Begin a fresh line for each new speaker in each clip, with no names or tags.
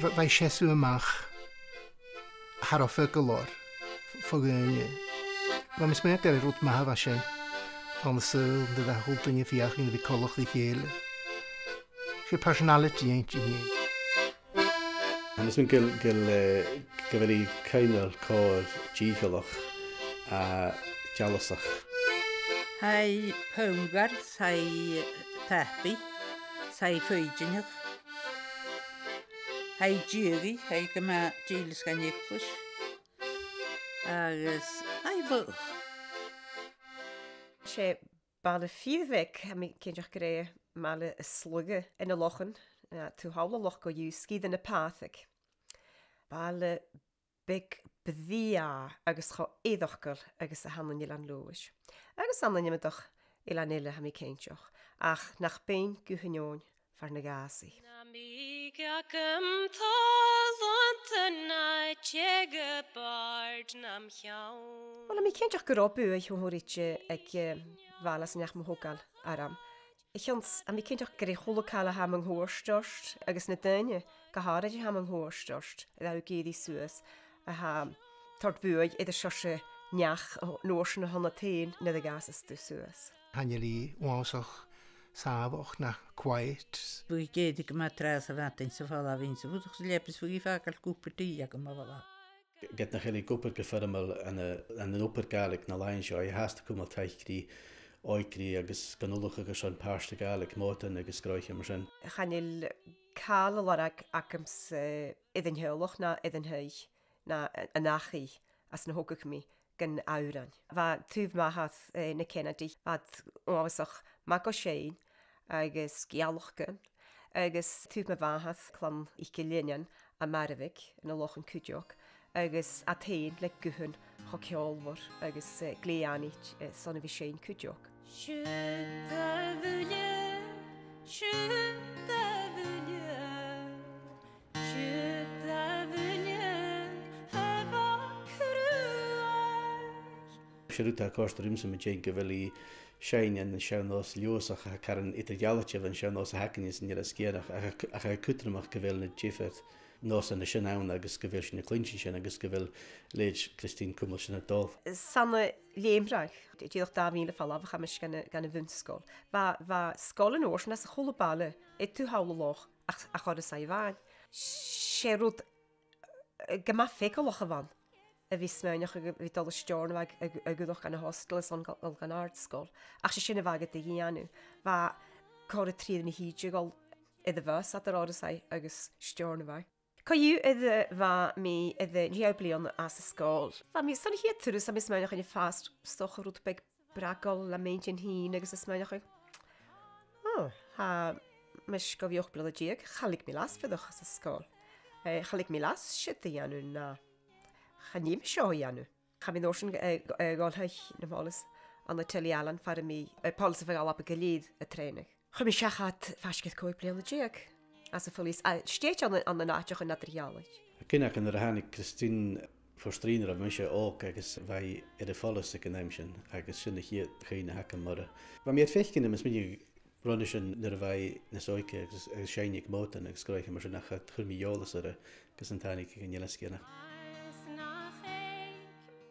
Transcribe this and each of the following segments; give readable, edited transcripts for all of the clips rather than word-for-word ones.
Vai chesu amach haroffa galor fogune. Maar mis mij ter rot ma was je aan de sul de da holt in je fiach in de kolch die hele. Je personality eentje hier.
En is gil gyferi cynnal cor ddíchalach a jalasach.
Hij pongars, hij tappi, hij feidjinnig. Hij jury, hij gema jilis gan ikfus. Agus, hij wil.
Sé balle fiadveic ha mi céideach go ré mála is slugge ina lochan tú hála loch go dú scíad na páthaic. Balle big bhíá agus cho éadachgal agus a hanan an luis. Agus anan imidach i le nile ha mi céinteach ach nach béin guhanneáin far na gásaí. Wel, mi céinteach go robú a thuúirte ag bhlas neach mo hógal aram. Ich ons a mi céinteach gur cholocála ha an thuirstost agus na daine go háidir ha an thuirstost a géadí suas a ha tart buid idir seose neach nóir na honna tain na a gasas tú suas.
Hanjeli wansach sábach na quiet.
Bwy gedig yma tras a fatin sa fala fi'n sa fwydwch sy'n lepus fwy ffagol gwpr di ag yma fala.
Get na chili gwpr gyffyrmol yn yn upper gaelig na lain sio, I hast y cwmol taich gri oigri agus ganulwch agus o'n parst y gaelig motan agus groich yma sy'n.
Chanil cael y lorag ac ams iddyn hylwch na iddyn hyg na anachi as na hogwch mi gan awran. Fa tŵf mahath na Kennedy, fad oawysach mag o sein agus gialwch gan agus tŵf ma fahath clan i'ch gilinian a marafig yn y loch yn cwdiog agus a tein le gyhyn cho ceolfwr agus gleianit son y fi sein cwdiog.
Siarúta costar rimsa me dé gyfeli sein yn siarn os liosach a caran italialatef yn siarn os a hacanis yn i'r asgerach a cha cwtramach gyfel na jiffet nos yn y sian awn agus gyfel sy'n y clinsin sian agus gyfel leid Christine Cwml sy'n y dol.
Sanna leemrach, diolch da fi'n y ffala fach am ys gan y fynsgol. Fa sgol yn oes nas y chwl o bale, tu hawl o loch a chod y sai fain. Sierwyd gymaffig o loch y fan. A fi smynach fi dol y stiorn ag gwyddoch gan y hostel ys on gan artsgol. Ach sy'n y fag ydy hi anw. Fa cor y trid yn y hydig ol iddo fys at yr oes agus stiorn y fag. Ca yw iddo fa mi iddo niau blion as y sgol. Fa mi son hi atyrus a mi smynach yn y ffast stoch rwyd beg bragol la meintyn hun agus y smynach ag. Ha mis gofiwch blod y dig. Chalig mi las fyddwch as y sgol. Chalig mi las sydd i anw na. Chanim sio i anw. Cha mi ddors yn golhaich na molis an y tylu alan far mi polisi fe gael ab y gylid y trenig. Cha mi siachat fasgydd cwy blion y dig. As y ffylus, a steit an y natioch yn adrialig.
Cynnach yn yr hannig Christine Forstriner a mysio og agus fai y ffolus ag yn emsyn agus sy'n y hyd chyn a hac yn mora. Fa mi fechgyn ym ysmydig Ronne yn yr fai nes oike agus seinig motan agus groich am sy'n achat chyrmi iolas ar agus yn tanig ag yn ielesgi yna.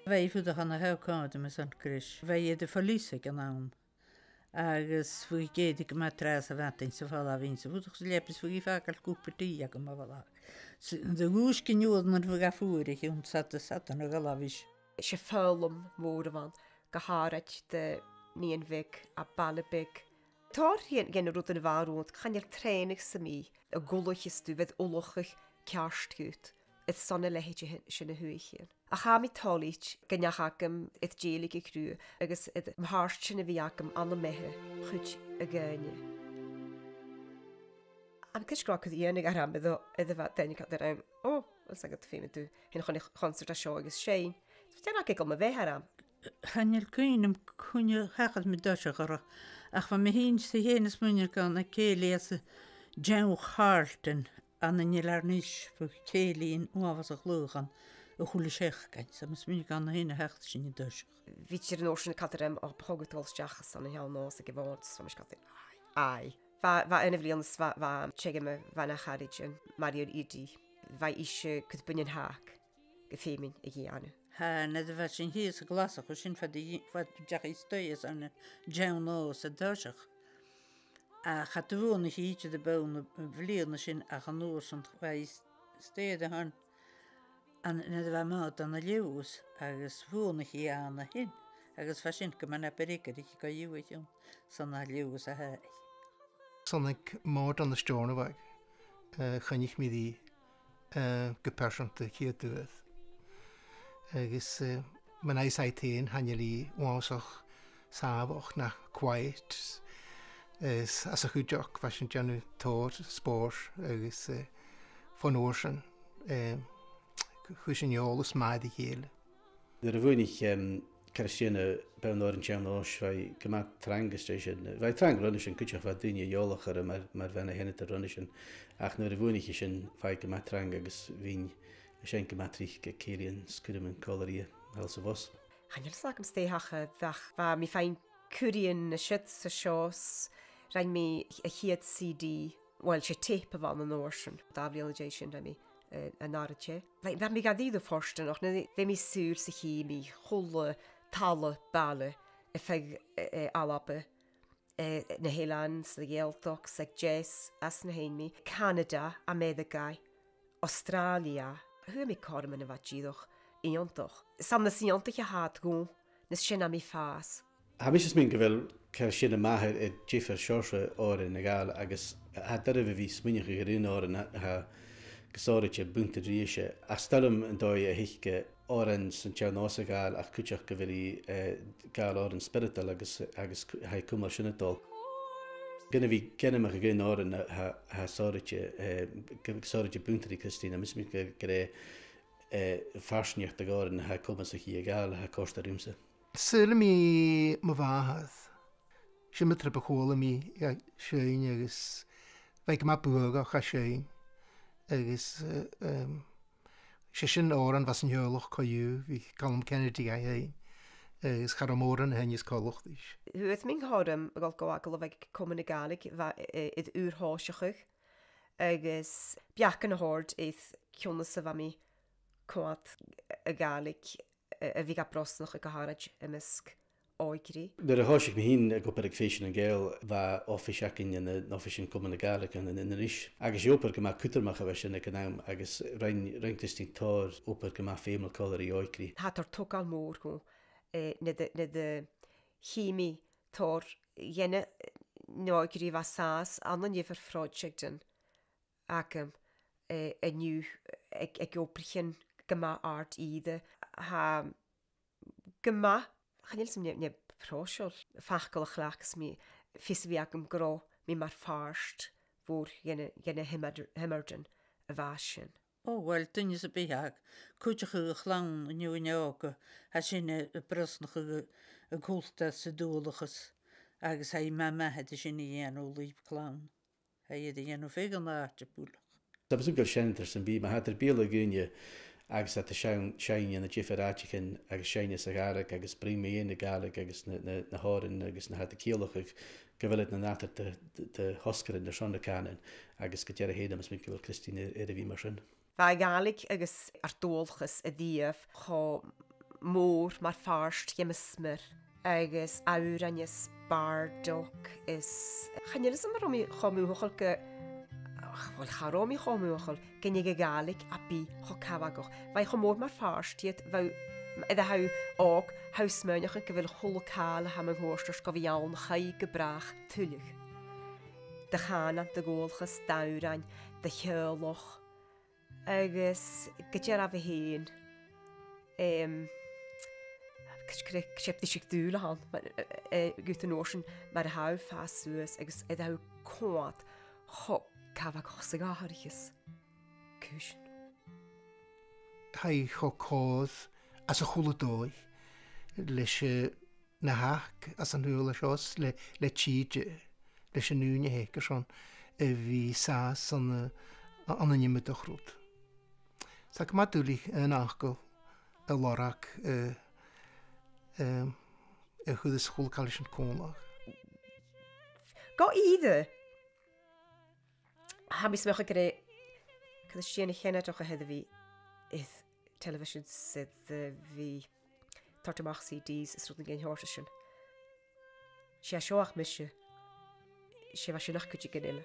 Wij voeden gaan naar huilkouden met zo'n crush. Wij de verliezen gaan agus fwy gedig yma tras a fatin sa fala fi'n sa fwydwch sy'n lepus fwy ffagol gwpr di ag yma fala. Dy gwrs gynnydd yn fwy gaffwyr eich hwn satan o galafis.
Se ffölum môr y fan, gaharad dy ni'n fig a balabig. Tor gen y rwyd yn y farwnt, chan i'r trenig sy'n mi, y gwlwch ystw fydd olwchych ciarst gwt. Yd son y lehed sy'n y hwy chi'n. A cha mi tolit gynnach agam yd gelig i crw, agos yd mharst sy'n y fi agam an y mehe, chwyd y gynnu. Am cysgro cwyd i yn y garam iddo fa dyn i cael dyrraim, wel sa'n gyd ffyn ydw, hyn chwn i chonsert a sio agos sein. Dyna gigol ma fe haram.
Hanel cwyn am cwynio hachad mi dysio goro, ach fa mi hyn sy'n hyn ysmwynio gan a celi as y jawch harten an y nilarnis fwy celi yn uafas o chlwchan. Y chwli sech gain, sa mis mynd gan hyn a hecht sy'n i dysio.
Fi ti'r nos yn y cadrem o bhogwyd gol stiachas an y hiawn nos ag efod, so mis gael ai. Fa yn y flion fa chegym y fan a charid yn Marion Idi. vai ishe could bin in hack. Gefemin igianu.
Ha net bheit sin híos a glasach chu sin fad deach í stoias an deanó a dúiseach. A chatúna híte de bena bhlíonna sin a an nóir an bheith stéad an net bheith mád an na leús agus bhúna í anna hin, agus fe sin go man pericar go dúhaún san na leús a heith.
Sannig mór an na stórna bhaig, chanig mi dí go persanta chéadúad. Agus man éis aitéin hanelí uásach sábach nach quiet as a chuideach fe sin deanú tóir spór agus fan óirsan chu sin eolalas maid i chéile.
Er bhúnig Christiane benóir an teanás bheit go má trangasté sin. Bheit trang runne sin cuiteach bheit duine eolachar mar bhena henne a runne sin ach nuair a bhúnig sin bheit go má trang agus bhín sé go matrich go céiríonn scuireann choirí sa bhos.
Chanil sagam stéhacha dach ba mi fein curíonn na siid sa seos rein mi a chiad CD well sé tape of an nóirsin dábhíolagé sin mi a náiritse. Bheit mi gad íad forstan och bheit mi súr sa hí mi cholle talla balle a feig alappe na Hélan sa Gaeltoch sa jazz as na héimi Canada a Medagai Australia hu mi corman a bhatídoch íontoch. Sam na síontoch a hád gún na sin a mi fás.
Ha mis is min go bhfuil ce sin maithe i ddífar seirse áir na gáil agus darh bhí smuineach go rion áin ha gosáirite bunta ríise. A stalm an dóid a hiice áan san tean nása gáil ach cuiteach go bhfuí gáil áan spirital agus ha cumar sinnadal. Gynna bhí genneach a gin áan ha sáirite buntaí Christína, mis mi go ré farsneocht a gáin ha cumar sa hí a gáil ha cósta rimsa.
Sula mi ma bháthad, sin mi trip a chóla mi séin agus bheith ma buagach a séin agus sé sin áran was an heolach coiú hí Colm Kennedy a héin agus char móran hennis colochtis.
Huet min hám a gal gohagel a bheith cuman na galig id úrháiseach agus beachan a hord éith cionna sa bha mi cuat a galig a bhí a brosnach a goharad imisk áigrí.
Der a háisiigh mi hín a go per fésin an géil bheit offiseacin in an offisin cum na gaach an in ris. Agus jópar go má cutarmach a bheit sin ag nám agus reinkistí tóir ópar go má fémal choirí áigrí.
Tá tar tugáil mór go na de híimi tór dhéine náigrí bheit sás an nífar fráidseagtan agam aniu ag óprichin gama art iad ha gama chanil sem ne prosol fachgal chlachs mi fis vi agam gro mi mar farst voor jenne hemmerden a vasin.
Wel, dyn is y bihag. Cwtach y chlang yn yw yn ioga. Ha sy'n y brysnach y gwlta sy'n dŵlachas. Agus hai mama hedy sy'n i yn o lyb clang. Hai ydy yn o fegan na art y bwlach.
Da bys yn gael siantar sy'n bi, mae hadr bil o gynnu agus at y siain yn y jiffer atchyn agus siain ys ag arag agus bring mi yn y galeg agus na horin agus na had y ciolach ag gyfylid na natar dy hosgar yn y sion y canan agus gyda'r a heidam ys mi gyfel Christine i fi mar sy'n.
Fa galig agus ar dólchas a díaf cho mór mar farst jemismer agus awr anjes bardok is chanel is mar omi chomuhochol ge wel charomi chomuhochol genig galig abi cho cavagoch vai chomór mar farst jet vau edda hau og hausmönach gyfel cholokale ha man hoorsters go viaun chai gebrach tullig. De chana de gólchas dauran de heoloch agus gyda'r af hyn cysgryp ddysig dŵl han gyda norsyn mae'r haw ffas sŵs agus edrych haw cwad cho cafag chosig aharchus cwysyn.
Hai cho codd as a chwlwdoi leis na hac as an hwyl a sios le tîd leis y nŵn i hec as an fi sas an ymwyd ochrwyd. Sa gyma dwlich yn achgol y lorag chwyd y sgwl cael eisiau cwmlach.
Go iddo ha mis mech gyda Cad sína chéine toch a head bhí is television sydd bhí tartamach CDs is rwyd yn gen horse sin. Si a sioach misio. Si fa sinach cwti gynnyl.